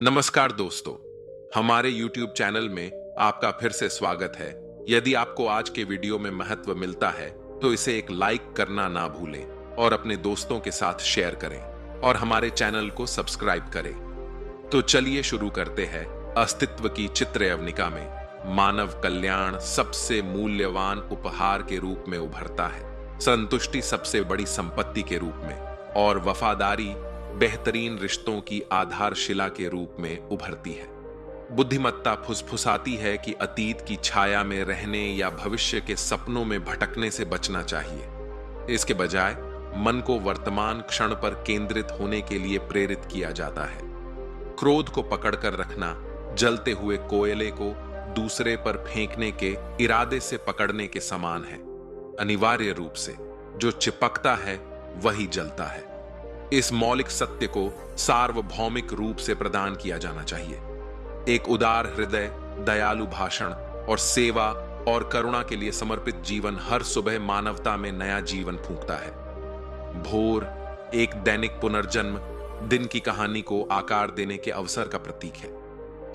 नमस्कार दोस्तों, हमारे YouTube चैनल में आपका फिर से स्वागत है। यदि आपको आज के वीडियो में महत्व मिलता है, तो इसे एक लाइक करना ना भूलें और अपने दोस्तों के साथ शेयर करें और हमारे चैनल को सब्सक्राइब करें। तो चलिए शुरू करते हैं। अस्तित्व की चित्र अवनिका में मानव कल्याण सबसे मूल्यवान उपहार के रूप में उभरता है, संतुष्टि सबसे बड़ी संपत्ति के रूप में और वफादारी बेहतरीन रिश्तों की आधारशिला के रूप में उभरती है। बुद्धिमत्ता फुसफुसाती है कि अतीत की छाया में रहने या भविष्य के सपनों में भटकने से बचना चाहिए। इसके बजाय मन को वर्तमान क्षण पर केंद्रित होने के लिए प्रेरित किया जाता है। क्रोध को पकड़कर रखना जलते हुए कोयले को दूसरे पर फेंकने के इरादे से पकड़ने के समान है। अनिवार्य रूप से जो चिपकता है वही जलता है। इस मौलिक सत्य को सार्वभौमिक रूप से प्रदान किया जाना चाहिए। एक उदार हृदय, दयालु भाषण और सेवा और करुणा के लिए समर्पित जीवन हर सुबह मानवता में नया जीवन फूंकता है। भोर एक दैनिक पुनर्जन्म दिन की कहानी को आकार देने के अवसर का प्रतीक है।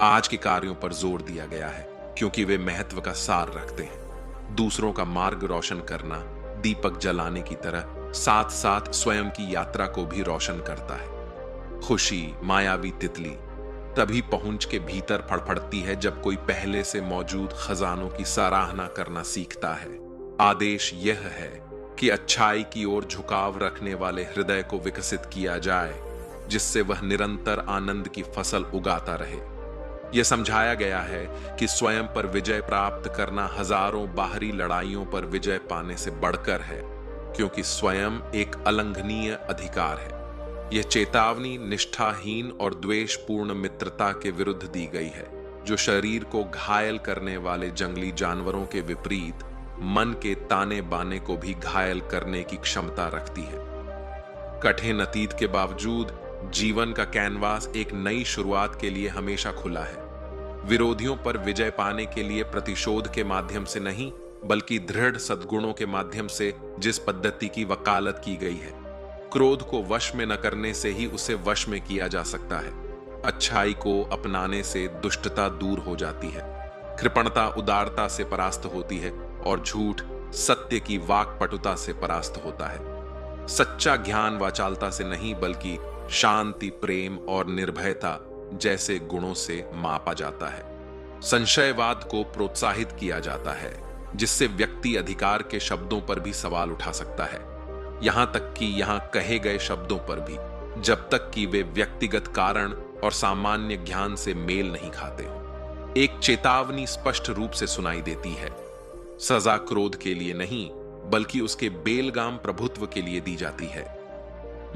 आज के कार्यों पर जोर दिया गया है क्योंकि वे महत्व का सार रखते हैं। दूसरों का मार्ग रोशन करना दीपक जलाने की तरह साथ साथ स्वयं की यात्रा को भी रोशन करता है। खुशी मायावी तितली तभी पहुंच के भीतर फड़फड़ती है जब कोई पहले से मौजूद खजानों की सराहना करना सीखता है। आदेश यह है कि अच्छाई की ओर झुकाव रखने वाले हृदय को विकसित किया जाए, जिससे वह निरंतर आनंद की फसल उगाता रहे। यह समझाया गया है कि स्वयं पर विजय प्राप्त करना हजारों बाहरी लड़ाइयों पर विजय पाने से बढ़कर है, क्योंकि स्वयं एक अलंघनीय अधिकार है। यह चेतावनी निष्ठाहीन और द्वेषपूर्ण मित्रता के विरुद्ध दी गई है, जो शरीर को घायल करने वाले जंगली जानवरों के विपरीत मन के ताने बाने को भी घायल करने की क्षमता रखती है। कठिन अतीत के बावजूद जीवन का कैनवास एक नई शुरुआत के लिए हमेशा खुला है। विरोधियों पर विजय पाने के लिए प्रतिशोध के माध्यम से नहीं, बल्कि दृढ़ सद्गुणों के माध्यम से जिस पद्धति की वकालत की गई है। क्रोध को वश में न करने से ही उसे वश में किया जा सकता है। अच्छाई को अपनाने से दुष्टता दूर हो जाती है। कृपणता उदारता से परास्त होती है और झूठ सत्य की वाक्पटुता से परास्त होता है। सच्चा ज्ञान वाचालता से नहीं, बल्कि शांति, प्रेम और निर्भयता जैसे गुणों से मापा जाता है। संशयवाद को प्रोत्साहित किया जाता है, जिससे व्यक्ति अधिकार के शब्दों पर भी सवाल उठा सकता है, यहां तक कि यहां कहे गए शब्दों पर भी, जब तक कि वे व्यक्तिगत कारण और सामान्य ज्ञान से मेल नहीं खाते हो। एक चेतावनी स्पष्ट रूप से सुनाई देती है। सजा क्रोध के लिए नहीं, बल्कि उसके बेलगाम प्रभुत्व के लिए दी जाती है।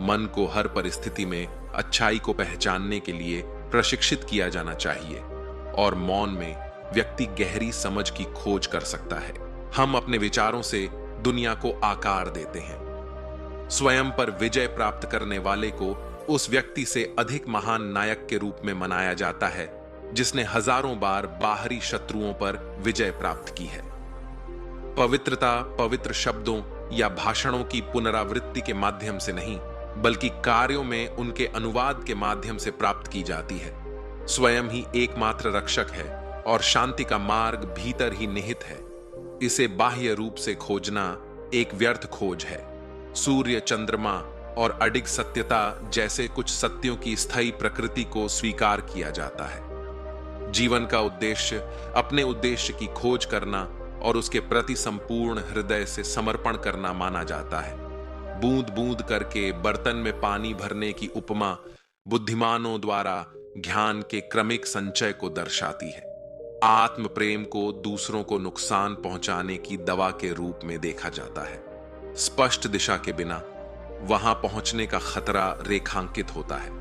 मन को हर परिस्थिति में अच्छाई को पहचानने के लिए प्रशिक्षित किया जाना चाहिए और मौन में व्यक्ति गहरी समझ की खोज कर सकता है। हम अपने विचारों से दुनिया को आकार देते हैं। स्वयं पर विजय प्राप्त करने वाले को उस व्यक्ति से अधिक महान नायक के रूप में मनाया जाता है, जिसने हजारों बार बाहरी शत्रुओं पर विजय प्राप्त की है। पवित्रता पवित्र शब्दों या भाषणों की पुनरावृत्ति के माध्यम से नहीं, बल्कि कार्यों में उनके अनुवाद के माध्यम से प्राप्त की जाती है। स्वयं ही एकमात्र रक्षक है और शांति का मार्ग भीतर ही निहित है। इसे बाह्य रूप से खोजना एक व्यर्थ खोज है। सूर्य, चंद्रमा और अडिग सत्यता जैसे कुछ सत्यों की स्थायी प्रकृति को स्वीकार किया जाता है। जीवन का उद्देश्य अपने उद्देश्य की खोज करना और उसके प्रति संपूर्ण हृदय से समर्पण करना माना जाता है। बूंद बूंद करके बर्तन में पानी भरने की उपमा बुद्धिमानों द्वारा ज्ञान के क्रमिक संचय को दर्शाती है। आत्म प्रेम को दूसरों को नुकसान पहुंचाने की दवा के रूप में देखा जाता है। स्पष्ट दिशा के बिना वहां पहुंचने का खतरा रेखांकित होता है,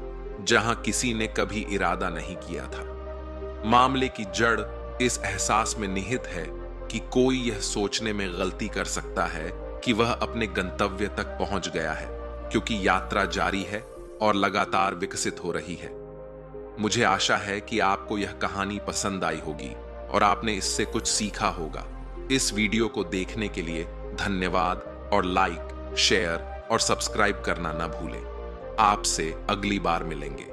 जहां किसी ने कभी इरादा नहीं किया था। मामले की जड़ इस एहसास में निहित है कि कोई यह सोचने में गलती कर सकता है कि वह अपने गंतव्य तक पहुंच गया है, क्योंकि यात्रा जारी है और लगातार विकसित हो रही है। मुझे आशा है कि आपको यह कहानी पसंद आई होगी और आपने इससे कुछ सीखा होगा। इस वीडियो को देखने के लिए धन्यवाद और लाइक, शेयर और सब्सक्राइब करना न भूलें। आपसे अगली बार मिलेंगे।